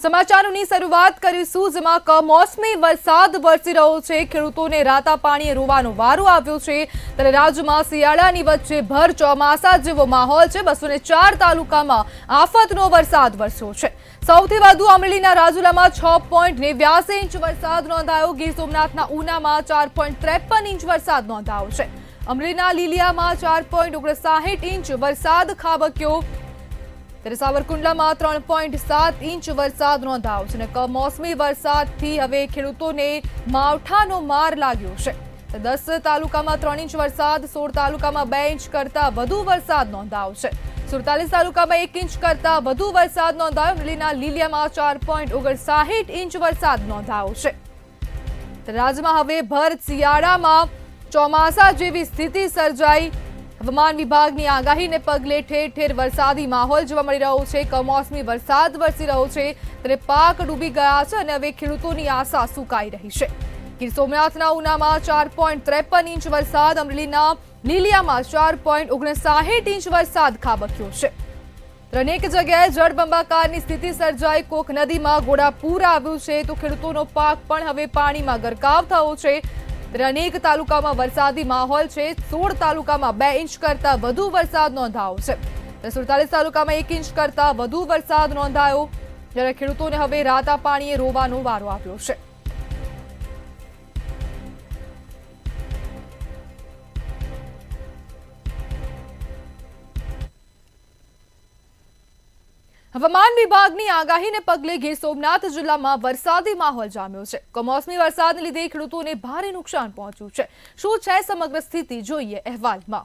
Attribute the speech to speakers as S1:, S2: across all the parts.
S1: સમાચારોની શરૂઆત કરીશું જેમાં કમોસમી વરસાદ વરસી રહ્યો છે। ખેડૂતોને રાતા પાણીએ રોવાનો વારો આવ્યો છે ત્યારે રાજ્યમાં શિયાળાની વચ્ચે ભર ચોમાસા જેવો માહોલ છે। 204 તાલુકામાં આફતનો વરસાદ વરસ્યો છે। સૌથી વધુ અમરેલીના રાજુલામાં 6.89 ઇંચ વરસાદ નોંધાયો। ગીર સોમનાથના ઉનામાં 4.53 ઇંચ વરસાદ નોંધાયો છે। અમરેલીના લીલિયામાં 4.59 ઇંચ વરસાદ ખાબક્યો। ત્યારે સાવરકુંડલામાં 3.7 ઇંચ વરસાદ નોંધાયો છે। કમોસમી વરસાદથી હવે ખેડૂતોને માવઠાનો માર લાગ્યો છે। 10 તાલુકામાં 3 ઇંચ વરસાદ, 16 તાલુકામાં 2 ઇંચ કરતા વધુ વરસાદ નોંધાયો છે। 47 તાલુકામાં 1 ઇંચ કરતા વધુ વરસાદ નોંધાયો। અમરેલીના લીલિયામાં 4.59 ઇંચ વરસાદ નોંધાયો છે। રાજ્યમાં હવે ભર શિયાળામાં ચોમાસા જેવી સ્થિતિ સર્જાઈ। હવામાન વિભાગની આગાહીને પગલે ઠેર ઠેર વરસાદી માહોલ જોવા મળી રહ્યો છે। કમોસમી વરસાદ વરસી રહ્યો છે ત્યારે પાક ડૂબી ગયા છે અને હવે ખેડૂતોની આશા સુકાઈ રહી છે। ગીર સોમનાથના ઉનામાં 4.53 ઇંચ વરસાદ, અમરેલીના લીલિયામાં 4.59 ઇંચ વરસાદ ખાબક્યો છે। અનેક જગ્યાએ જળબંબાકારની સ્થિતિ સર્જાઈ। કોક નદીમાં ઘોડાપૂર આવ્યું છે તો ખેડૂતોનો પાક પણ હવે પાણીમાં ગરકાવ થયો છે। અનેક તાલુકામાં વરસાદી માહોલ છે। 16 તાલુકામાં 2 ઇંચ કરતા વધુ વરસાદ નોંધાયો છે। 47 તાલુકામાં 1 ઇંચ કરતા વધુ વરસાદ નોંધાયો જ્યારે ખેડૂતોને હવે રાતા પાણીએ રોવાનો વારો આવ્યો છે। હવામાન વિભાગની આગાહીને પગલે ગીર સોમનાથ જિલ્લામાં વરસાદી માહોલ જામ્યો છે। કમોસમી વરસાદને લીધે ખેડૂતોને ભારે નુકસાન પહોંચ્યું છે। શું છે સમગ્ર સ્થિતિ, જોઈએ અહેવાલમાં।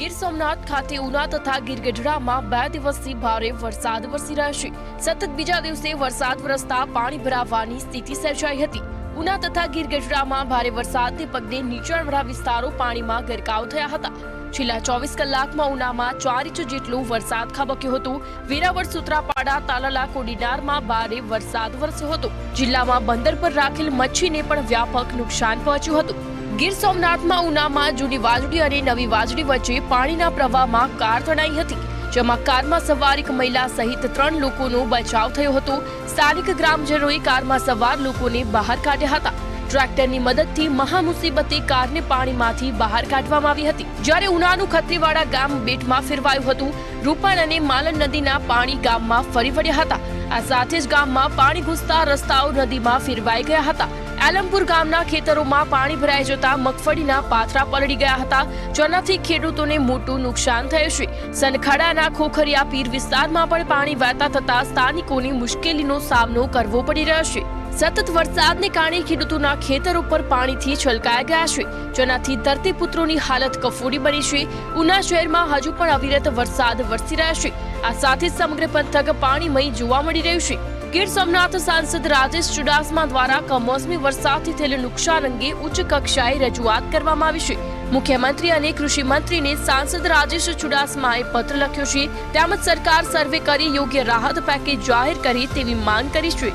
S2: ગીર સોમનાથ ખાતે ઉના તથા ગીર ગઢડામાં 2 દિવસથી ભારે વરસાદ વરસી રહ્યો છે। સતત બીજા દિવસે વરસાદ વરસતા પાણી ભરાવાની સ્થિતિ સર્જાઈ હતી। ઉના તથા ગીર ગઢડામાં ભારે વરસાદને પગલે નીચાણવાળા વિસ્તારો પાણીમાં ગરકાવ થયા હતા। છેલ્લા 24 કલાકમાં ઉનામાં 4 ઇંચ જેટલો વરસાદ ખાબક્યો હતો। વેરાવળ, સુત્રાપાડા, તાલાલા, કોડીનારમાં ભારે વરસાદ વરસ્યો હતો। જિલ્લામાં બંદર પર રાખેલ મચ્છીને પણ વ્યાપક નુકસાન પહોંચ્યું હતું। ગીર સોમનાથમાં ઉનામાં જૂની વાજડી અને નવી વાજડી વચ્ચે પાણીના પ્રવાહમાં કાર તણાઈ હતી, જેમાં કારમાં સવાર એક મહિલા સહિત 3 લોકોનો બચાવ થયો હતો। સ્થાનિક ગ્રામજનોએ કારમાં સવાર લોકોને બહાર કાઢ્યા હતા। ટ્રેક્ટરની મદદથી મહામુસીબતે કારને પાણીમાંથી બહાર કાઢવામાં આવી હતી। જ્યારે ઉનાનું ખત્રીવાડા ગામ બેટમાં ફેરવાયું હતું। રૂપાણ અને માલણ નદીના પાણી ગામમાં ફરી વળ્યા હતા। આ સાથે જ ગામમાં પાણી ઘૂસતા રસ્તાઓ નદીમાં ફેરવાઈ ગયા હતા। આલમપુર ગામના ખેતરોમાં પાણી ભરાઈ જતા મગફળીના પાથરા પલળી ગયા હતા, જેનાથી ખેડૂતોને મોટું નુકસાન થયું છે। સનખાડાના ખોખરિયા પીર વિસ્તારમાં પણ પાણી વહેતા થતા સ્થાનિકોને મુશ્કેલીનો સામનો કરવો પડી રહ્યો છે। સતત વરસાદને કારણે ખેડૂતોના ખેતરો પર પાણીથી છલકાઈ ગયા છે, જેનાથી ધરતીપુત્રોની હાલત કફોડી બની છે। ઉના શહેરમાં હજુ પણ અવિરત વરસાદ વરસી રહ્યો છે। આ સાથે સમગ્ર પંથક પાણીમય જોવા મળી રહ્યું છે। ગીર સોમનાથ સાંસદ રાજેશ ચુડાસમા દ્વારા કમોસમી વરસાદથી થયેલ નુકસાન અંગે ઉચ્ચ કક્ષાએ રજૂઆત કરવામાં આવી છે। મુખ્યમંત્રી અને કૃષિ મંત્રીને સાંસદ રાજેશ ચુડાસમાએ પત્ર લખ્યો છે, તેમજ સરકાર સર્વે કરી યોગ્ય રાહત પેકેજ જાહેર કરે તેવી માંગ કરી છે।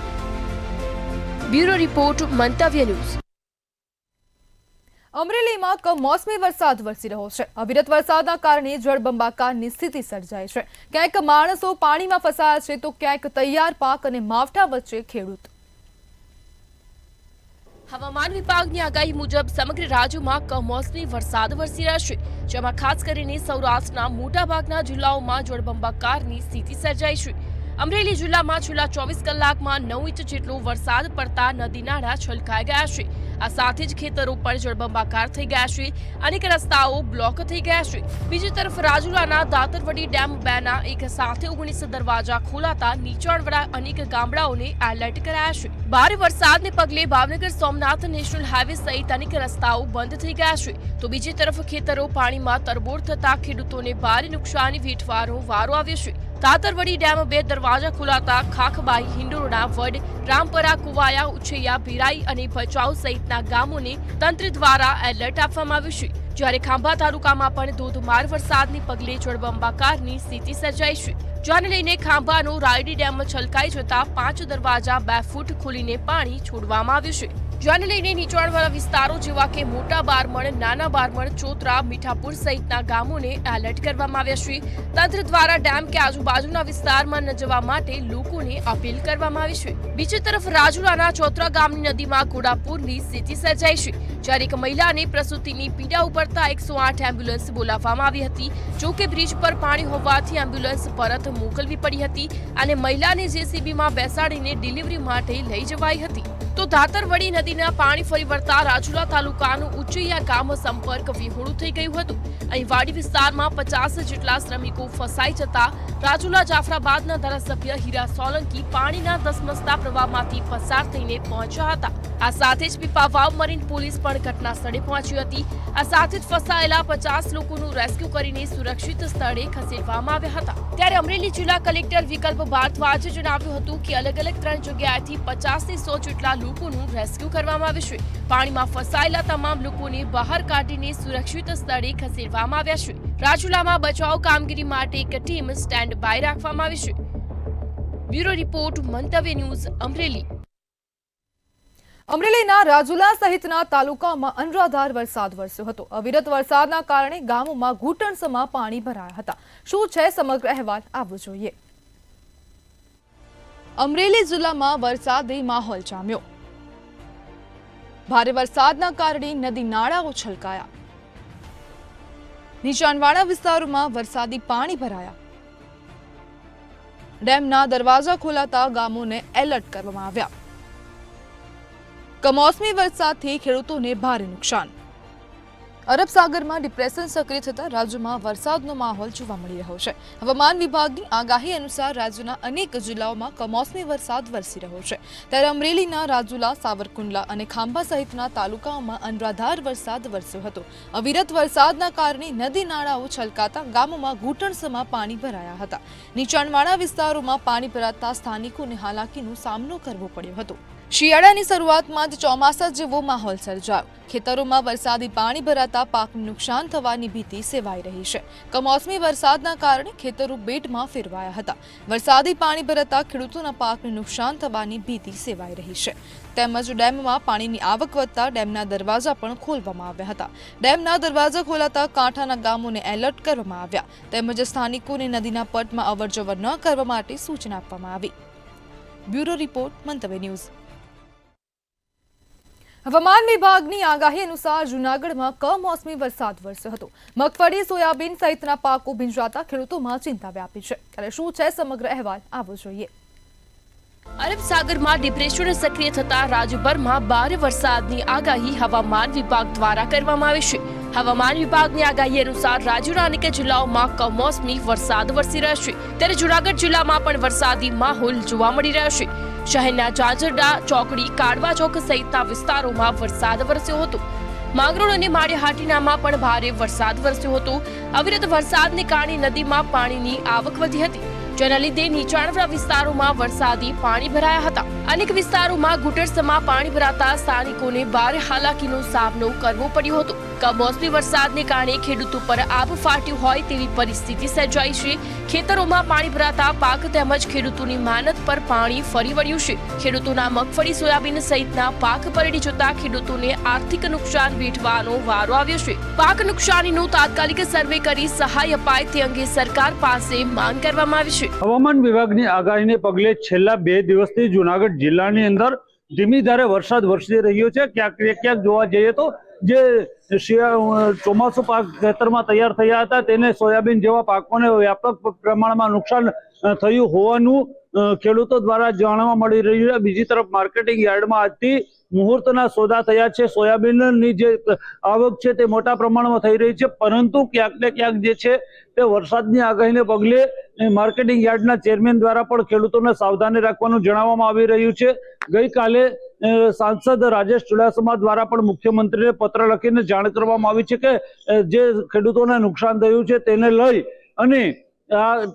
S2: બ્યુરો રિપોર્ટ, મંતવ્ય ન્યૂઝ।
S1: અમરેલીમાં કમોસમી વરસાદ વરસી રહ્યો છે। અવિરત વરસાદના કારણે જળબંબાકારની સ્થિતિ સર્જાઈ છે। ક્યાંક માણસો પાણીમાં ફસાયા છે તો ક્યાંક તૈયાર પાક અને માવઠા વચ્ચે ખેડૂત।
S2: હવામાન વિભાગની આગાહી મુજબ સમગ્ર રાજ્યમાં કમોસમી વરસાદ વરસી રહ્યો છે, જેમાં ખાસ કરીને સૌરાષ્ટ્રના મોટાભાગના જિલ્લાઓમાં જળબંબાકારની સ્થિતિ સર્જાઈ છે। અમરેલી જિલ્લામાં છેલ્લા 24 કલાકમાં 9 ઇંચ જેટલો વરસાદ પડતા નદી નાળા છલકાઈ ગયા છે। આ સાથે જ ખેતરો પણ જળબંબાકાર થઈ ગયા છે। અનેક રસ્તાઓ બ્લોક થઈ ગયા છે। બીજી તરફ રાજુલાના દાતરવડી ડેમ 2ના એક સાથે 19 દરવાજા ખોલાતા નીચાણવાળા અનેક ગામડાઓને એલર્ટ કરાયા છે। ભારે વરસાદને પગલે ભાવનગર સોમનાથ નેશનલ હાઈવે સહિત અનેક રસ્તાઓ બંધ થઈ ગયા છે, તો બીજી તરફ ખેતરો પાણીમાં તરબોળ થતા ખેડૂતોને ભારે નુકસાની વેઠવાનો વારો આવ્યો છે। દાતરવડી ડેમ 2 દરવાજા ખોલાતા ખાખબાઈ, હિંડોરણા, વડ, રામપરા, કુવાયા, ઉછૈયા, ભીરાઈ અને ભચાઉ સહિતના ગામોને તંત્ર દ્વારા એલર્ટ આપવામાં આવ્યું છે। જ્યારે ખાંભા તાલુકામાં પણ ધોધમાર વરસાદને પગલે જળબંબાકારની સ્થિતિ સર્જાઈ છે, જેને લઈને ખાંભાનો રાયડી ડેમ છલકાઈ જતા 5 દરવાજા 2 ફૂટ ખોલીને પાણી છોડવામાં આવ્યું છે। જેને લઈને નીચાણવાળા વિસ્તારો જેવા કે મોટા બારમણ, નાના બારમણ, ચોતરા, મીઠાપુર સહિતના ગામોને એલર્ટ કરવામાં આવ્યા છે. તંત્ર દ્વારા ડેમ કે આજુબાજુના વિસ્તારમાં ન જવા માટે લોકોને અપીલ કરવામાં આવી છે. બીજી તરફ રાજુલાના ચોતરા ગામની નદીમાં ઘોડાપૂરની સ્થિતિ સર્જાઈ છે. જ્યારે એક મહિલાને પ્રસૂતિની પીડા ઉપડતા 108 એમ્બ્યુલન્સ બોલાવવામાં આવી હતી. જોકે બ્રિજ પર પાણી હોવાથી એમ્બ્યુલન્સ પરત મોકલવી પડી હતી અને મહિલાને જેસીબીમાં બેસાડીને ડિલિવરી માટે લઈ જવાઈ હતી. તો ધાતરવડી નદીના પાણી ફરી વળતા રાજુલા તાલુકાનું ઉચૈયા ગામ સંપર્ક વિહોણું થઈ ગયું હતું. અહીં વાડી વિસ્તારમાં 50 જેટલા શ્રમિકો ફસાઈ જતા રાજુલા જાફરાબાદના ધારાસભ્ય હીરા સોલંકી પાણીના ધસમસતા પ્રવાહમાંથી પસાર થઈને પહોંચ્યા હતા. આ સાથે જ પીપાવાવ મરીન પોલીસ પણ ઘટના સ્થળે પહોંચી હતી. આ સાથે જ ફસાયેલા 50 લોકોનું રેસ્ક્યુ કરીને સુરક્ષિત સ્થળે ખસેડવામાં આવ્યા હતા. ત્યારે અમરેલી જિલ્લા કલેક્ટર વિકલ્પ ભારદ્વાજે જણાવ્યું હતું કે અલગ અલગ 3 જગ્યાએથી 50 થી 100 જેટલા લોકોનું રેસ્ક્યુ કરવામાં આવ્યું છે. પાણીમાં ફસાયેલા તમામ લોકોને બહાર કાઢીને સુરક્ષિત સ્થળે ખસેડવામાં આવ્યા છે. રાજુલામાં બચાવ કામગીરી માટે એક ટીમ સ્ટેન્ડ બાય રાખવામાં આવી છે. બ્યુરો રિપોર્ટ, મંતવ્ય ન્યૂઝ, અમરેલી.
S1: અમરેલીના રાજુલા સહિતના તાલુકામાં અનરાધાર વરસાદ વરસ્યો હતો. અવિરત વરસાદના કારણે ગામોમાં ઘૂંટણસમાં પાણી ભરાયા હતા. શું છે સમગ્ર અહેવાલ, આવવો જોઈએ. અમરેલી જિલ્લામાં વરસાદી માહોલ જામ્યો. ભારે વરસાદના કારણે નદી નાળાઓ છલકાયા. નીચાણવાળા વિસ્તારોમાં વરસાદી પાણી ભરાયા. ડેમના દરવાજા ખોલાતા ગામોને એલર્ટ કરવામાં આવ્યા. કમોસમી વરસાદથી ખેડૂતોને ભારે નુકસાન. અરબ સાગરમાં ડિપ્રેશન સક્રિય થતા રાજ્યમાં વરસાદનો માહોલ જોવા મળી રહ્યો છે. હવામાન વિભાગની આગાહી અનુસાર રાજ્યના અનેક જિલ્લાઓમાં કમોસમી વરસાદ વરસી રહ્યો છે. ત્યારે અમરેલીના રાજુલા, સાવરકુંડલા અને ખાંભા સહિતના તાલુકાઓમાં અનરાધાર વરસાદ વરસ્યો હતો. અવિરત વરસાદના કારણે નદી નાળાઓ છલકાતા ગામોમાં ઘૂંટણસમાં પાણી ભરાયા હતા. નીચાણવાળા વિસ્તારોમાં પાણી ભરાતા સ્થાનિકોને હાલાકીનો સામનો કરવો પડ્યો હતો. શિયાળાની શરૂઆતમાં જ ચોમાસા જેવો માહોલ સર્જાયો. ખેતરોમાં વરસાદી પાણી ભરાતા પાકને નુકસાન થવાની ભીતિ સેવાઈ રહી છે. કમોસમી વરસાદના કારણે ખેતરો બેટમાં ફેરવાયા હતા. વરસાદી પાણી ભરાતા ખેડૂતોના પાકને નુકસાન થવાની ભીતિ સેવાઈ રહી છે. તેમજ ડેમમાં પાણીની આવક વધતા ડેમના દરવાજા પણ ખોલવામાં આવ્યા હતા. ડેમના દરવાજા ખોલાતા કાંઠાના ગામોને એલર્ટ કરવામાં આવ્યા. તેમજ સ્થાનિકોને નદીના પટમાં અવરજવર ન કરવા માટે સૂચના આપવામાં આવી. બ્યુરો રિપોર્ટ, મંતવ્ય ન્યૂઝ. હવામાન વિભાગની આગાહી અનુસાર જૂનાગઢમાં કમોસમી વરસાદ વરસ્યો હતો. મગફળી, સોયાબીન સહિતના પાકો ભીંજાતા ખેડૂતોમાં ચિંતા વ્યાપી છે. ત્યારે શું છે સમગ્ર અહેવાલ, આવવો જોઈએ.
S2: અરબ સાગરમાં ડિપ્રેશન સક્રિય થતા રાજ્યભરમાં ભારે વરસાદની આગાહી હવામાન વિભાગ દ્વારા કરવામાં આવી છે. હવામાન વિભાગની આગાહી અનુસાર રાજ્યના અનેક જિલ્લાઓમાં કમોસમી વરસાદ વરસી રહ્યો છે. ત્યારે જૂનાગઢ જિલ્લામાં પણ વરસાદી માહોલ જોવા મળી રહ્યો છે. શહેરના જાજરડા, ચોકડી, કાડવા ચોક સહિતના વિસ્તારોમાં વરસાદ વરસ્યો હતો. માંગરોળ અને માળિયાહાટીનામાં પણ ભારે વરસાદ વરસ્યો હતો. અવિરત વરસાદને કારણે નદીમાં પાણીની આવક વધી હતી. જેના લીધે નીચાણવાળા વિસ્તારોમાં વરસાદી પાણી ભરાયા હતા. અનેક વિસ્તારોમાં ઘૂંટણસમાં પાણી ભરાતા સ્થાનિકોને ભારે હાલાકીનો સામનો કરવો પડ્યો હતો. કમોસમી વરસાદને કારણે ખેડૂતો પર આબ ફાટ્યું હોય તેવી પરિસ્થિતિ સર્જાઈ છે. ખેતરોમાં પાણી ભરાતા પાક તેમજ ખેડૂતોની મહેનત પર પાણી ફરી વળ્યું છે. ખેડૂતોના મગફળી, સોયાબીન સહિતના પાક પલળી જતા ખેડૂતોને આર્થિક નુકસાન વેઠવાનો વારો આવ્યો છે. પાક નુકસાનીનો તાત્કાલિક સર્વે કરી સહાય અપાય તે અંગે સરકાર પાસે માંગ કરવામાં આવી છે.
S3: હવામાન વિભાગની આગાહીને પગલે છેલ્લા 2 દિવસથી જૂનાગઢ જિલ્લાની અંદર ધીમી ધારે વરસાદ વરસી રહ્યો છે. ક્યાંક જોવા જઈએ તો જે ચોમાસુ પાક ખેતરમાં તૈયાર થયા હતા તેને સોયાબીન જેવા પાકોને વ્યાપક પ્રમાણમાં નુકસાન થયું હોવાનું ખેડૂતો દ્વારા જાણવા મળી રહ્યું છે. બીજી તરફ માર્કેટિંગ યાર્ડમાં આજથી મુહૂર્તના સોદા થયા છે. સોયાબીનની જે આવક છે તે મોટા પ્રમાણમાં થઈ રહી છે, પરંતુ ક્યાંક ને ક્યાંક જે છે તે વરસાદની આગાહીને પગલે માર્કેટિંગ યાર્ડના ચેરમેન દ્વારા પણ ખેડૂતોને સાવધાની રાખવાનું જણાવવામાં આવી રહ્યું છે. ગઈકાલે સાંસદ રાજેશ ચુડાસમા દ્વારા પણ મુખ્યમંત્રીને પત્ર લખીને જાણ કરવામાં આવી છે કે જે ખેડૂતોને નુકસાન થયું છે તેને લઈ અને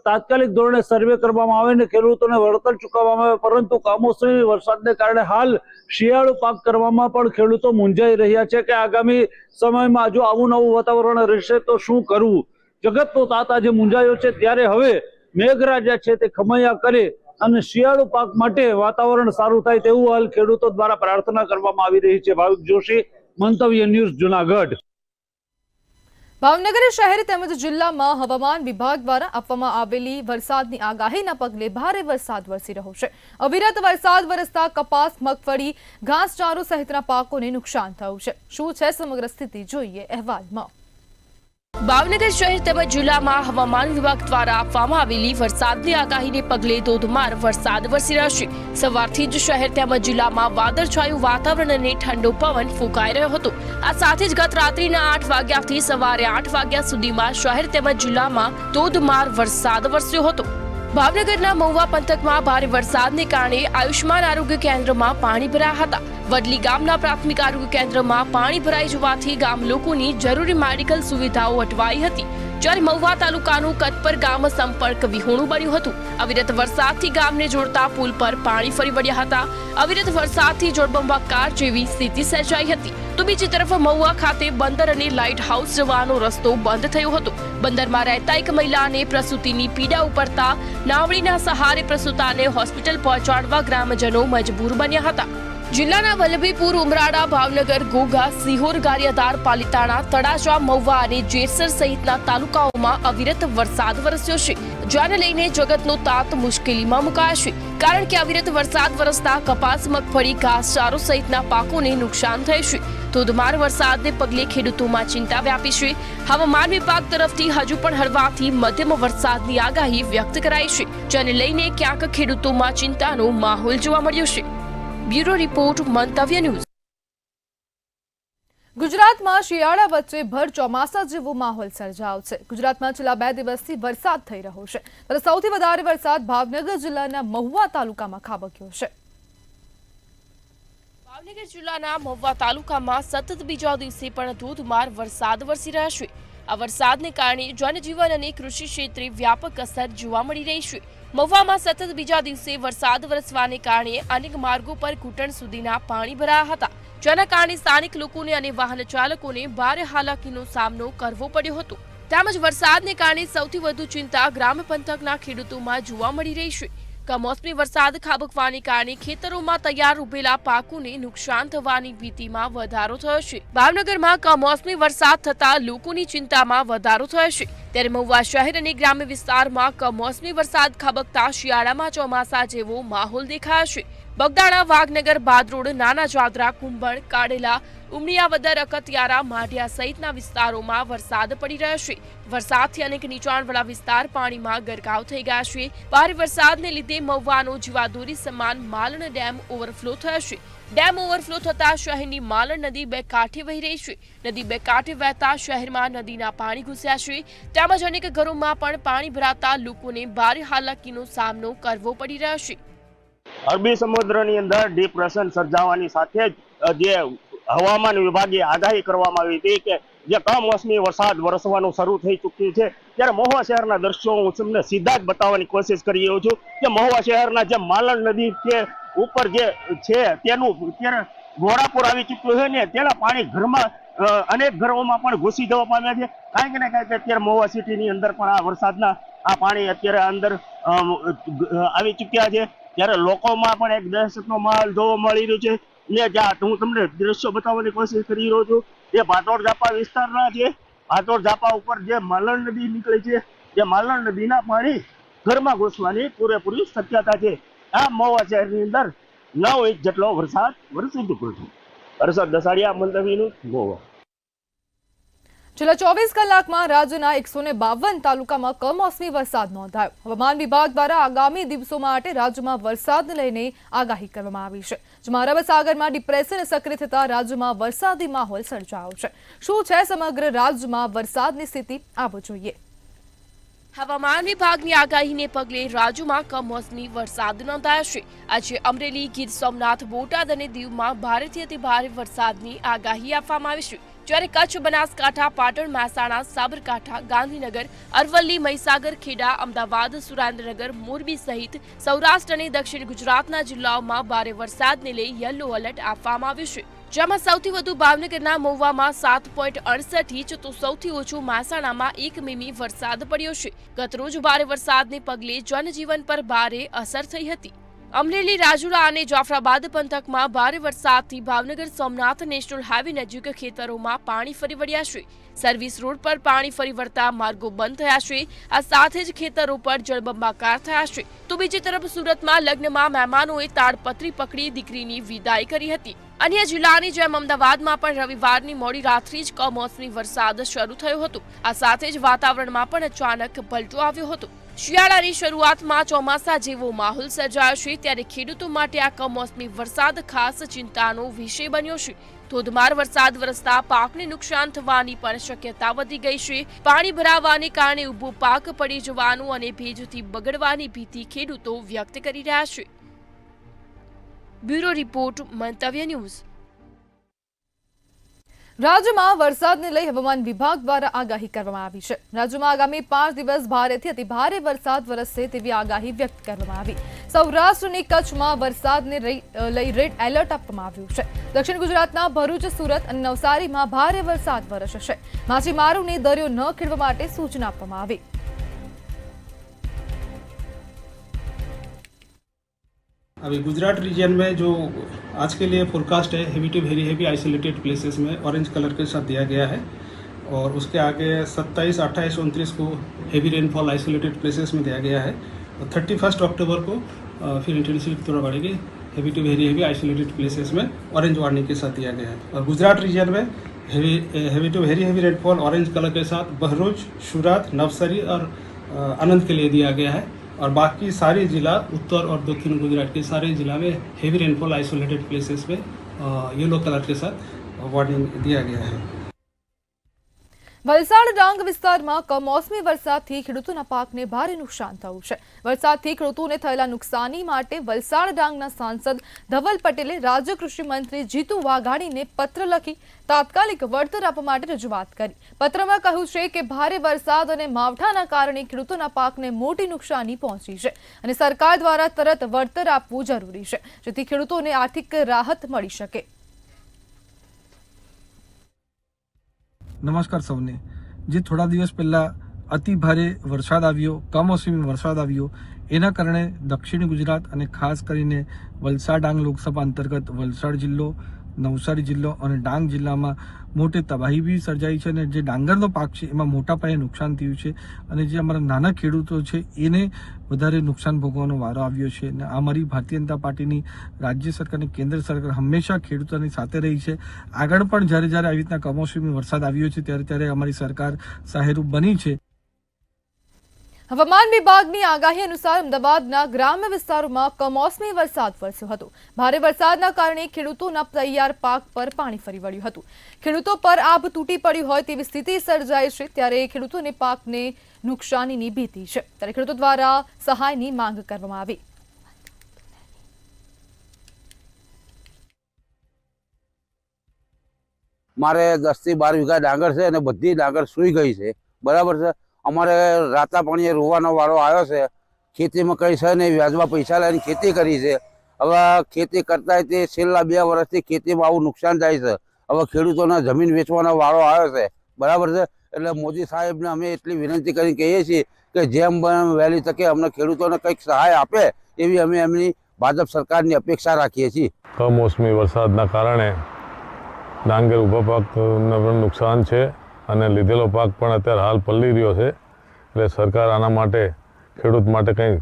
S3: તાત્કાલિક ધોરણે સર્વે કરવામાં આવે ને ખેડૂતોને વળતર ચૂકવવામાં આવે. પરંતુ કમોસમી વરસાદને કારણે હાલ શિયાળુ પાક કરવામાં પણ ખેડૂતો મૂંઝાઈ રહ્યા છે કે આગામી સમયમાં જો આવું નવું વાતાવરણ રહેશે તો શું કરવું. જગતનો તાત આજે મૂંઝાયો છે. ત્યારે હવે મેઘરાજા છે તે ખમૈયા કરે અને શિયાળુ પાક માટે વાતાવરણ સારું થાય તેવું હાલ ખેડૂતો દ્વારા પ્રાર્થના કરવામાં આવી રહી છે. ભાવિક જોશી, મંતવ્ય ન્યૂઝ, જુનાગઢ.
S1: ભાવનગર શહેર તેમજ જિલ્લામાં હવામાન વિભાગ દ્વારા આપવામાં આવેલી વરસાદની આગાહીના પગલે ભારે વરસાદ વરસી રહ્યો છે. અવિરત વરસાદ વરસતા કપાસ, મગફળી, ઘાસચારો સહિતના પાકોને નુકસાન થયું છે. શું છે સમગ્ર સ્થિતિ, જોઈએ અહેવાલમાં.
S2: ભાવનગર શહેર તેમજ જિલ્લામાં હવામાન વિભાગ દ્વારા આપવામાં આવેલી વરસાદની આગાહીને પગલે ધોધમાર વરસાદ વરસી રહ્યો છે. સવારથી જ શહેર તેમજ જિલ્લામાં વાદળછાયું વાતાવરણ અને ઠંડો પવન ફૂંકાઈ રહ્યો હતો. આ સાથે જ ગત રાત્રિના 8 વાગ્યાથી સવારે 8 વાગ્યા સુધીમાં શહેર તેમજ જિલ્લામાં ધોધમાર વરસાદ વરસ્યો હતો. ભાવનગરના મહુવા પંથકમાં ભારે વરસાદને કારણે આયુષ્માન આરોગ્ય કેન્દ્રમાં પાણી ભરાયા હતા. વડલી ગામના પ્રાથમિક આરોગ્ય કેન્દ્રમાં પાણી ભરાઈ જવાથી ગામ લોકોની જરૂરી મેડિકલ સુવિધાઓ અટવાઈ હતી. જ્યારે મહુવા તાલુકાનું કતપર ગામ સંપર્ક વિહોણું બન્યું હતું. અવિરત વરસાદથી ગામને જોડતા પુલ પર પાણી ફરી વળ્યા હતા. અવિરત વરસાદથી જોડબંબાકાર જેવી સ્થિતિ સર્જાઈ હતી. તો બીજી તરફ મહુવા ખાતે બંદર અને લાઇટ હાઉસ જવાનો રસ્તો બંધ થયો હતો. બંદરમાં રહેતા એક મહિલાને પ્રસૂતિની પીડા ઉપડતા નાવડીના સહારે પ્રસૂતાને હોસ્પિટલ પહોંચાડવા ગ્રામજનો મજબૂર બન્યા હતા. જિલ્લાના વલ્લભીપુર, ઉમરાળા, ભાવનગર, ઘોઘા, સિહોર, ગારિયાધાર, પાલિતાણા, તળાજા, મહુવા અને જેસર સહિતના તાલુકાઓમાં અવિરત વરસાદ વરસ્યો છે. જેને લઈને જગતનો તાત મુશ્કેલીમાં મુકાયો છે. કારણ કે અવિરત વરસાદ વરસતા કપાસ, મગફળી, ઘાસચારો સહિતના પાકોને નુકસાન થયું છે. ધોધમાર વરસાદને પગલે ખેડૂતોમાં ચિંતા વ્યાપી છે. હવામાન વિભાગ તરફથી હજુ પણ હળવાથી મધ્યમ વરસાદની આગાહી વ્યક્ત કરાઈ છે. જેને લઈને ક્યાંક ખેડૂતોમાં ચિંતાનો માહોલ જોવા મળ્યો છે. બ્યુરો રિપોર્ટ, મંતવ્ય ન્યૂઝ.
S1: ગુજરાતમાં શિયાળા વચ્ચે ભર ચોમાસા જેવો માહોલ સર્જાયો છે. ગુજરાતમાં છેલ્લા 2 દિવસથી વરસાદ થઈ રહ્યો છે. ત્યારે સૌથી વધારે વરસાદ ભાવનગર જિલ્લાના મહુવા તાલુકામાં ખાબક્યો છે.
S2: ભાવનગર જિલ્લાના મહુવા તાલુકામાં સતત બીજા દિવસે પણ ધોધમાર વરસાદ વરસી રહ્યો છે. આ વરસાદને કારણે જનજીવન અને કૃષિ ક્ષેત્રે વ્યાપક અસર જોવા મળી રહી છે. મહુવામાં સતત બીજા દિવસે વરસાદ વરસવાને કારણે અનેક માર્ગો પર ઘૂંટણ સુધીના પાણી ભરાયા હતા. જેના કારણે સ્થાનિક લોકોને અને વાહન ચાલકોને ભારે હાલાકીનો સામનો કરવો પડ્યો હતો. તેમજ વરસાદને કારણે સૌથી વધુ ચિંતા ગ્રામ પંથકના ખેડૂતોમાં જોવા મળી રહી છે. કમોસમી વરસાદ ખાબકવાને કારણે ખેતરોમાં તૈયાર ઉભેલા પાકોને નુકસાન થવાની ભીતિમાં વધારો થયો છે. ભાવનગરમાં કમોસમી વરસાદ થતા લોકોની ચિંતામાં વધારો થયો છે. ત્યારે મહુવા શહેર અને ગ્રામ્ય વિસ્તારમાં કમોસમી વરસાદ ખાબકતા શિયાળામાં ચોમાસા જેવો માહોલ દેખાયો છે. બગદાણા, વાઘનગર, બાદરોડ, નાના જાદરા, કુંભણ, કાડેલા, ઉમરિયાવદર, અકતિયારા, માઢિયા સહિતના વિસ્તારોમાં વરસાદ પડી રહ્યો છે. વરસાદથી અનેક નીચાણવાળા વિસ્તાર પાણીમાં ગરકાવ થઈ ગયા છે. ભારે વરસાદને લીધે મહુવાનો જીવાદોરી સમાન માલણ ડેમ ઓવરફ્લો થયો છે. ડેમ ઓવરફ્લો થતા શહેરની માલણ નદી 2 કાંઠે વહી રહી છે. નદી 2 કાંઠે વહેતા શહેરમાં નદીના પાણી ઘૂસ્યા છે. તેમજ અનેક ઘરોમાં પણ પાણી ભરાતા લોકોને ભારે હાલાકીનો સામનો કરવો પડી રહ્યો છે.
S4: અરબી સમુદ્રની અંદર ડિપ્રેશન સર્જાવાની સાથે જ જે હવામાન વિભાગે આગાહી કરવામાં આવી હતી કે જે કમોસમી વરસાદ વરસવાનું શરૂ થઈ ચૂક્યું છે. ત્યારે મહુવા શહેરના દ્રશ્યો હું તમને સીધા જ બતાવવાની કોશિશ કરી રહ્યો છું કે મહુવા શહેરના જે માલણ નદી કે ઉપર જે છે તેનું અત્યારે ઘોડાપુર આવી ચૂક્યું છે ને તેના પાણી ઘરમાં અનેક ઘરોમાં પણ ઘૂસી જવા પામ્યા છે. કાંઈક ને કાંઈક અત્યારે મહુવા સિટીની અંદર પણ આ વરસાદના આ પાણી અત્યારે અંદર આવી ચૂક્યા છે. ત્યારે લોકોમાં પણ એક દહેશતનો માહોલ જોવા મળી રહ્યો છે. ને જ્યાં હું તમને દ્રશ્યો બતાવવાની કોશિશ કરી રહ્યો છું એ ભાટોડ ઝાપા વિસ્તારના છે. ભાટોડ ઝાપા ઉપર જે માલણ નદી નીકળી છે જે માલણ નદીના પાણી ઘરમાં ઘૂસવાની પૂરેપૂરી શક્યતા છે. આ મહુવા શહેરની અંદર 9 ઇંચ જેટલો વરસાદ વરસી ચૂક્યો છે. હર્ષદ દસાડિયા, મંતવ્યનું મહુવા.
S1: છેલ્લા 24 કલાકમાં રાજ્યના 152 તાલુકામાં કમોસમી વરસાદ નોંધાયો. હવામાન વિભાગ દ્વારા આગામી દિવસો માટે રાજ્યમાં વરસાદને લઈને આગાહી કરવામાં આવી છે. જેમાં અરબ સાગરમાં ડિપ્રેશન સક્રિય થતા રાજ્યમાં વરસાદી માહોલ સર્જાયો છે. શું છે સમગ્ર રાજ્યમાં વરસાદની સ્થિતિ, આવો જોઈએ.
S2: હવામાન વિભાગની આગાહીને પગલે રાજ્યમાં કમોસમી વરસાદ નોંધાયો છે. આજે અમરેલી, ગીર સોમનાથ, બોટાદ અને દીવમાં ભારેથી અતિ ભારે વરસાદની આગાહી આપવામાં આવી છે. જ્યારે કચ્છ, બનાસકાંઠા, પાટણ, મહેસાણા, સાબરકાંઠા, ગાંધીનગર, અરવલ્લી, મહીસાગર, ખેડા, અમદાવાદ, સુરેન્દ્રનગર, મોરબી સહિત સૌરાષ્ટ્ર અને દક્ષિણ ગુજરાતના જિલ્લાઓમાં ભારે વરસાદને લઈ યલો એલર્ટ આપવામાં આવ્યું છે. જેમાં સૌથી વધુ ભાવનગરના મહુવામાં 7.68 ઇંચ તો સૌથી ઓછું મહેસાણામાં 1 મીમી વરસાદ પડ્યો છે. ગતરોજ ભારે વરસાદને પગલે જનજીવન પર ભારે અસર થઈ હતી. અમરેલી, રાજુલા અને જાફરાબાદ પંથકમાં ભારે વરસાદથી ભાવનગર સોમનાથ નેશનલ હાઈવે નજીક ખેતરોમાં પાણી ફરી વળ્યા છે. સર્વિસ રોડ પર પાણી ફરી વળતા માર્ગો બંધ થયા છે. આ સાથે જ ખેતરો પર જળબંબાકાર થયા છે. તો બીજી તરફ સુરતમાં લગ્નમાં મહેમાનોએ તાડપત્રી પકડી દીકરીની વિદાય કરી હતી. અન્ય જિલ્લાની જેમ અમદાવાદમાં પણ રવિવારની મોડી રાત્રિ જ કમોસમી વરસાદ શરૂ થયો હતો. આ સાથે જ વાતાવરણમાં પણ અચાનક પલટો આવ્યો હતો. શિયાળાની શરૂઆતમાં ચોમાસા જેવો માહોલ સર્જાયો છે, ત્યારે ખેડૂતો માટે આ કમોસમી વરસાદ ખાસ ચિંતાનો વિષય બન્યો છે. ધોધમાર વરસાદ વરસતા પાકને નુકસાન થવાની પણ શક્યતા વધી ગઈ છે. પાણી ભરાવાને કારણે ઊભો પાક પડી જવાનું અને ભેજથી બગડવાની ભીતિ ખેડૂતો વ્યક્ત કરી રહ્યા છે. બ્યુરો રિપોર્ટ, મંતવ્ય ન્યૂઝ.
S1: રાજ્યમાં વરસાદને લઈ હવામાન વિભાગ દ્વારા આગાહી કરવામાં આવી છે. રાજ્યમાં આગામી 5 દિવસ ભારેથી અતિ ભારે વરસાદ વરસશે તેવી આગાહી વ્યક્ત કરવામાં આવી. સૌરાષ્ટ્ર અને કચ્છમાં વરસાદને લઈ રેડ એલર્ટ આપવામાં આવ્યું છે. દક્ષિણ ગુજરાતના ભરૂચ, સુરત અને નવસારીમાં ભારે વરસાદ વરસશે. માછીમારોને દરિયો ન ખેડવા માટે સૂચના આપવામાં આવી.
S5: अभी गुजरात रीजन में जो आज के लिए फोरकास्ट है heavy to very heavy isolated places में ऑरेंज कलर के साथ दिया गया है और उसके आगे 27, 28, 29 को हेवी रेनफॉल आइसोलेटेड प्लेसेस में दिया गया है और 31 अक्टूबर को फिर इंटेंसिटी थोड़ा बढ़ेगी. Heavy to very heavy isolated places में ऑरेंज वार्निंग के साथ दिया गया है और गुजरात रीजन में heavy to very heavy rainfall orange colour के साथ बहरोज, सूरत, नवसारी और आनंद के लिए दिया गया है और बाकी सारे जिला उत्तर और दक्षिण गुजरात के सारे जिला में हेवी रेनफॉल आइसोलेटेड प्लेसेस में येलो कलर के साथ वार्निंग दिया गया है.
S1: વલસાડ ડાંગ વિસ્તારમાં કમોસમી વરસાદથી ખેડૂતોના પાકને ભારે નુકસાન થયું છે. વરસાદથી ખેડૂતોને થયેલા નુકસાની માટે વલસાડ ડાંગના સાંસદ ધવલ પટેલે રાજ્ય કૃષિ મંત્રી જીતુ વાઘાણીને પત્ર લખી તાત્કાલિક વળતર આપવા માટે રજૂઆત કરી. પત્રમાં કહ્યું છે કે ભારે વરસાદ અને માવઠાના કારણે ખેડૂતોના પાકને મોટી નુકસાની પહોંચી છે અને સરકાર દ્વારા તરત વળતર આપવું જરૂરી છે, જેથી ખેડૂતોને આર્થિક રાહત મળી શકે.
S6: નમસ્કાર સૌને. જે થોડા દિવસ પહેલા અતિ ભારે વરસાદ આવ્યો, કમોસમી વરસાદ આવ્યો, એના કારણે દક્ષિણ ગુજરાત અને ખાસ કરીને વલસાડ ડાંગ લોકસભા અંતર્ગત વલસાડ જિલ્લો, નવસારી જિલ્લો અને ડાંગ જિલ્લામાં મોટી તબાહી બી સર્જાઈ છે અને જે ડાંગરનો પાક છે એમાં મોટા પાયે નુકસાન થયું છે અને જે અમારા નાના ખેડૂતો છે એને વધારે નુકસાન ભોગવવાનો વારો આવ્યો છે. અને અમારી ભારતીય જનતા પાર્ટીની રાજ્ય સરકાર અને કેન્દ્ર સરકાર હંમેશા ખેડૂતોની સાથે રહી છે. આગળ પણ જ્યારે આવી રીતના કમોસમી વરસાદ આવ્યો છે ત્યારે અમારી સરકાર સહાયરૂપ બની છે.
S1: હવામાન વિભાગની આગાહી અનુસાર અમદાવાદના ગ્રામ્ય વિસ્તારોમાં કમોસમી વરસાદ વરસ્યો હતો. ભારે વરસાદના કારણે ખેડૂતોના તૈયાર પાક પર પાણી ફરી વળ્યું હતું. ખેડૂતો પર આભ તૂટી પડ્યું હોય તેવી સ્થિતિ સર્જાઈ છે. ત્યારે ખેડૂતોને પાકને નુકસાનીની ભીતિ છે. ત્યારે ખેડૂતો દ્વારા સહાયની માંગ કરવામાં આવી.
S7: મારે 10 થી 12 વીઘા ડાંગર છે અને બધી ડાંગર સૂઈ ગઈ છે. બરાબર છે. અમારે રાતા પાણીએ રોવાનો વારો આવ્યો છે. ખેતીમાં કંઈ છે નહીં, વ્યાજમાં પૈસા લઈને ખેતી કરી છે. હવે ખેતી કરતા તે છેલ્લા 2 વર્ષથી ખેતીમાં આવું નુકસાન થાય છે. હવે ખેડૂતોને જમીન વેચવાનો વારો આવ્યો છે. બરાબર છે. એટલે મોદી સાહેબને અમે એટલી વિનંતી કરીને કહીએ છીએ કે જેમ બને વહેલી તકે અમને ખેડૂતોને કંઈક સહાય આપે એવી અમે એમની ભાજપ સરકારની અપેક્ષા રાખીએ છીએ.
S8: કમોસમી વરસાદના કારણે ડાંગર ઊભા પાકને પણ નુકસાન છે અને લીધેલો પાક પણ અત્યારે હાલ પલળી રહ્યો છે. એટલે સરકાર આના માટે ખેડૂત માટે કંઈ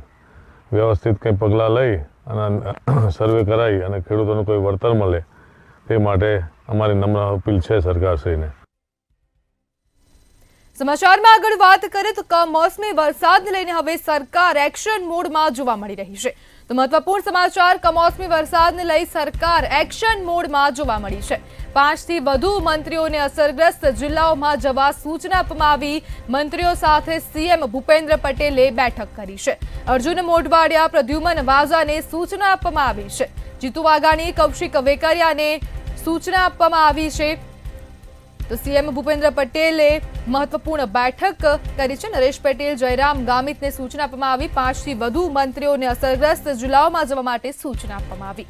S8: વ્યવસ્થિત કંઈ પગલાં લઈ અને સર્વે કરાવી અને ખેડૂતોને કોઈ વળતર મળે તે માટે અમારી નમ્ર અપીલ છે સરકારશ્રીને.
S1: સમાચારમાં આગળ વાત કરીએ તો કમોસમી વરસાદને લઈને હવે સરકાર એક્શન મોડમાં જોવા મળી રહી છે. તો મહત્વપૂર્ણ સમાચાર, કમોસમી વરસાદને લઈ સરકાર એક્શન મોડમાં જોવા મળી છે. 5 થી વધુ મંત્રીઓને અસરગ્રસ્ત જિલ્લાઓમાં જવા સૂચના આપવામાં આવી. મંત્રીઓ સાથે સીએમ ભૂપેન્દ્ર પટેલે બેઠક કરી છે. અર્જુન મોઢવાડિયા, પ્રદ્યુમન વાઝાને સૂચના આપવામાં આવી છે. જીતુ વાઘાણી, કૌશિક વેકરિયાને સૂચના આપવામાં આવી છે. તો સીએમ ભૂપેન્દ્ર પટેલે મહત્વપૂર્ણ બેઠક કરી છે. નરેશ પટેલ, જયરામ ગામિતને સૂચના આપવામાં આવી. 5 થી વધુ મંત્રીઓને અસરગ્રસ્ત જિલ્લાઓમાં જવા માટે સૂચના આપવામાં આવી.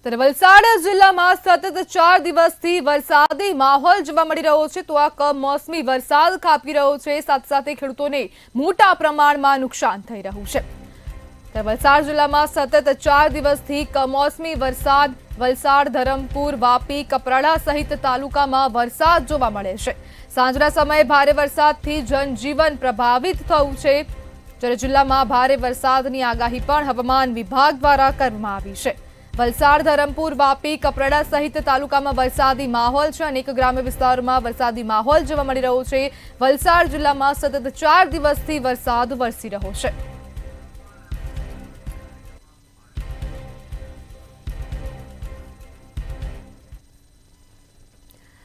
S1: ત્યારે વલસાડ જિલ્લામાં સતત 4 દિવસથી વરસાદી માહોલ જોવા મળી રહ્યો છે તો આ કમોસમી વરસાદ ખાબકી રહ્યો છે સાથે સાથે ખેડૂતોને મોટા પ્રમાણમાં નુકસાન થઈ રહ્યું છે ત્યારે વલસાડ જિલ્લામાં સતત 4 દિવસથી કમોસમી વરસાદ વલસાડ ધરમપુર વાપી કપરાડા સહિત તાલુકામાં વરસાદ જોવા મળે છે સાંજના સમયે ભારે વરસાદથી જનજીવન પ્રભાવિત થયું છે જ્યારે જિલ્લામાં ભારે વરસાદની આગાહી પણ હવામાન વિભાગ દ્વારા કરવામાં આવી છે વલસાડ ધરમપુર વાપી કપરાડા સહિત તાલુકામાં વરસાદી માહોલ છે અનેક ગ્રામ્ય વિસ્તારોમાં વરસાદી માહોલ જોવા મળી રહ્યો છે વલસાડ જિલ્લામાં સતત 4 દિવસથી વરસાદ વરસી રહ્યો છે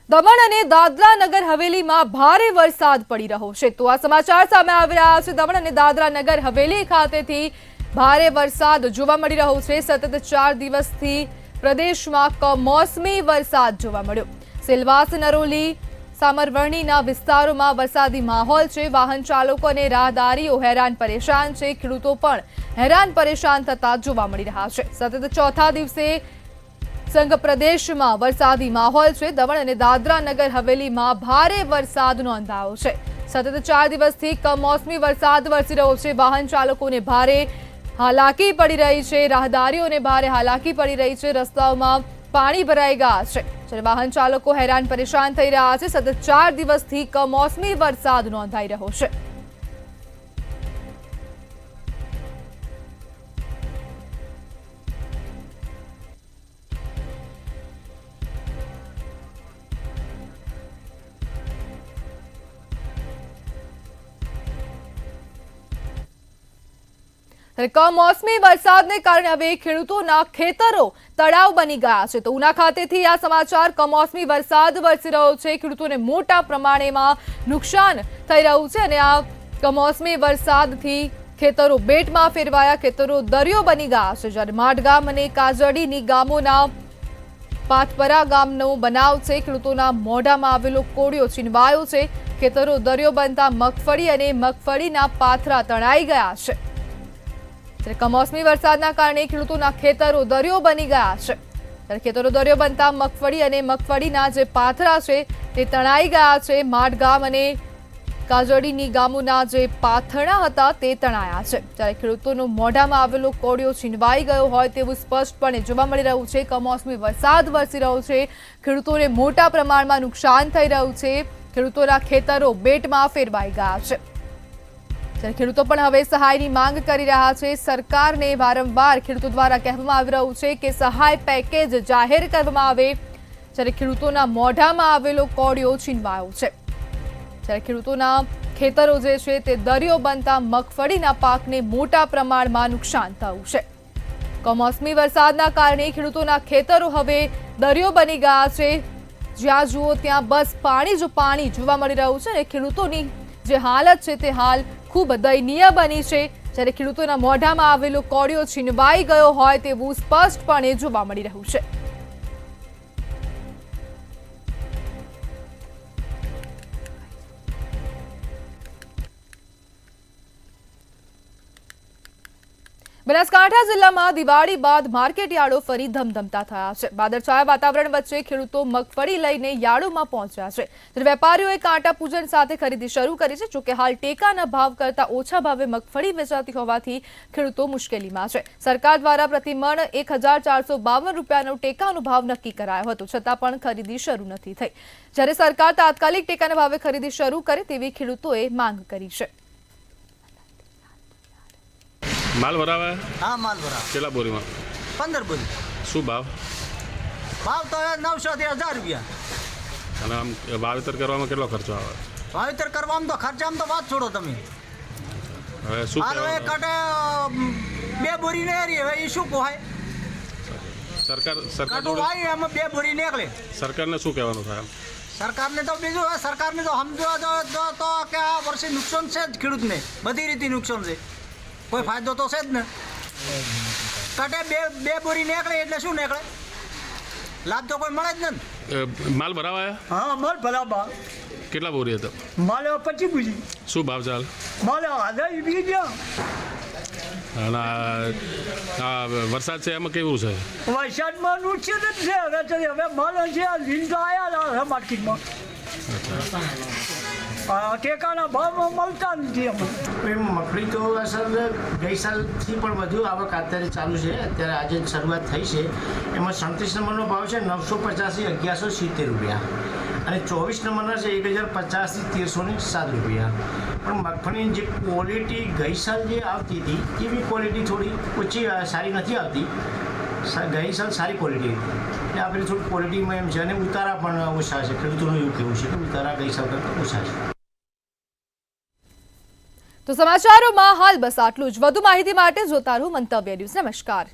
S1: દમણ અને દાદરા નગર હવેલીમાં ભારે વરસાદ પડી રહ્યો છે તો આ સમાચાર સામે આવી રહ્યા છે દમણ અને દાદરા નગર હવેલી ખાતેથી ભારે વરસાદ જોવા મળી રહ્યો છે સતત 4 દિવસથી પ્રદેશમાં કમોસમી વરસાદ જોવા મળ્યો સિલવાસ નરોલી સામરવણીના વિસ્તારોમાં વરસાદી માહોલ છે વાહન ચાલકો અને રાહદારીઓ હેરાન પરેશાન છે ખેડૂતો પણ હેરાન પરેશાન થતા જોવા મળી રહ્યા છે સતત ચોથા દિવસે સંઘ પ્રદેશમાં વરસાદી માહોલ છે દમણ અને દાદરા નગર હવેલીમાં ભારે વરસાદ નોંધાયો છે સતત 4 દિવસથી કમોસમી વરસાદ વરસી રહ્યો છે વાહન ચાલકોને ભારે હાલાકી પડી રહી છે રાહદારીઓને ભારે હાલાકી પડી રહી છે રસ્તાઓમાં પાણી ભરાઈ ગયા છે જ્યારે વાહન ચાલકો હેરાન પરેશાન થઈ રહ્યા છે સતત 4 દિવસથી કમોસમી વરસાદ નોંધાઈ રહ્યો છે કમોસમી વરસાદને કારણે હવે ખેડૂતોના ખેતરો તળાવ બની ગયા છે તો ઉના ખાતેથી આ સમાચાર કમોસમી વરસાદ વરસી રહ્યો છે ખેડૂતોને મોટા પ્રમાણમાં નુકસાન થઈ રહ્યું છે અને આ કમોસમી વરસાદથી ખેતરો બેટમાં ફેરવાયા ખેતરો દરિયો બની ગયા છે જ્યારે માટગામ અને કાજડીની ગામોના પાથપરા ગામનો બનાવ છે ખેડૂતોના મોઢામાં આવેલો કોળિયો છીનવાયો છે ખેતરો દરિયો બનતા મગફળી અને મગફળીના પાથરા તણાઈ ગયા છે ત્યારે કમોસમી વરસાદના કારણે ખેડૂતોના ખેતરો દરિયો બની ગયા છે ત્યારે ખેતરો દરિયો બનતા મગફળી અને મગફળીના જે પાથરા છે તે તણાઈ ગયા છે માટગામ અને કાજડીની ગામોના જે પાથરણા હતા તે તણાયા છે ત્યારે ખેડૂતોનો મોઢામાં આવેલો કોળિયો છીનવાઈ ગયો હોય તેવું સ્પષ્ટપણે જોવા મળી રહ્યું છે કમોસમી વરસાદ વરસી રહ્યો છે ખેડૂતોને મોટા પ્રમાણમાં નુકસાન થઈ રહ્યું છે ખેડૂતોના ખેતરો બેટમાં ફેરવાઈ ગયા છે ખેડૂતો પણ હવે સહાયની માંગ કરી રહ્યા છે સરકારને વારંવાર ખેડૂતો દ્વારા કહેવામાં આવી રહ્યું છે કે સહાય પેકેજ જાહેર કરવામાં આવે જ્યારે ખેડૂતોના મોઢામાં આવેલો કોળિયો છીનવાયો છે જ્યારે ખેડૂતોના ખેતરો જે છે તે દરિયો બનતા મગફળીના પાકને મોટા પ્રમાણમાં નુકસાન થયું છે કમોસમી વરસાદના કારણે ખેડૂતોના ખેતરો હવે દરિયો બની ગયા છે જ્યાં જુઓ ત્યાં બસ પાણી જ પાણી જોવા મળી રહ્યું છે અને ખેડૂતોની જે હાલત છે તે હાલ ખૂબ દયનીય બની છે જ્યારે ખેડૂતોના મોઢામાં આવેલો કોળિયો છીનવાઈ ગયો હોય તેવું સ્પષ્ટપણે જોવા મળી રહ્યું છે બનાસકાંઠા જિલ્લામાં દિવાળી બાદ માર્કેટ યાર્ડો ફરી ધમધમતા થયા છે વાદળછાયા વાતાવરણ વચ્ચે ખેડૂતો મગફળી લઈને યાર્ડોમાં પહોંચ્યા છે ત્યારે વેપારીઓએ કાંટા પૂજન સાથે ખરીદી શરૂ કરી છે જોકે હાલ ટેકાના ભાવ કરતા ઓછા ભાવે મગફળી વેચાતી હોવાથી ખેડૂતો મુશ્કેલીમાં છે સરકાર દ્વારા પ્રતિમણ 1452 રૂપિયાનો ટેકાનો ભાવ નક્કી કરાયો હતો છતાં પણ ખરીદી શરૂ નથી થઈ જ્યારે સરકાર તાત્કાલિક ટેકાના ભાવે ખરીદી શરૂ કરે તેવી ખેડૂતોએ માંગ કરી છે
S9: માલ ભરાવા
S10: હા માલ ભરાવા
S9: કેટલા બોરીમાં
S10: 15 બોરી
S9: શું ભાવ
S10: તો 900 થી 1000 રૂપિયા
S9: અને આમ વાવેતર કરવામાં કેટલો ખર્ચો આવે
S10: વાવેતર કરવામાં તો ખર્ચામાં તો વાત છોડો તમે
S9: હવે શું
S10: હાલ એક કાટે 2 બોરી ને રહી હવે એ શું કોહાય
S9: સરકાર
S10: વાય એમાં 2 બોરી નીકળે
S9: સરકારને શું કહેવાનું થાય
S10: સરકારને તો બીજું સરકારને તો સમજવા તો કે આ વર્ષે નુકસાન છે જ ખેડૂતને બધી રીતે નુકસાન છે કોઈ ફાયદો તો છે જ ને કાટે બે બોરી નીકળે એટલે શું નીકળે લાભ તો કોઈ મળે જ ને
S9: માલ ભરાવા
S10: હા માલ ભરાવા
S9: કેટલા બોરી હતા
S10: માલ 25 બોરી
S9: શું ભાવ ચાલ
S10: માલ 1000 રૂપિયા
S9: અને આ વરસાદ છે એમાં કેવું છે?
S10: વરસાદમાં નુકસાન જ છે. હવે માલ છે લીન તો આવ્યા હવે માર્કેટમાં ટેકાના ભાવમાં મળતા નથી અમને.
S11: મગફળી તો અસર ગઈ સાલથી પણ વધુ આવક અત્યારે ચાલુ છે. અત્યારે આજે શરૂઆત થઈ છે. એમાં 37 નંબરનો ભાવ છે 950 1170 રૂપિયા અને 24 નંબરના છે 1050 1307 રૂપિયા. પણ મગફળીની જે ક્વોલિટી ગઈ સાલ જે આવતી હતી એવી ક્વોલિટી થોડી ઓછી સારી નથી આવતી. ગઈ સાલ સારી ક્વોલિટી હતી એટલે આપણે થોડી ક્વોલિટીમાં એમ છે અને ઉતારા પણ ઓછા છે. ખેડૂતોનું એવું કહેવું છે કે ઉતારા ગઈ સાલ કરતાં ઓછા છે.
S1: તો સમાચારોમાં હાલ બસ આટલું જ. વધુ માહિતી માટે જોતા રહો મંતવ્ય ન્યૂઝ. નમસ્કાર.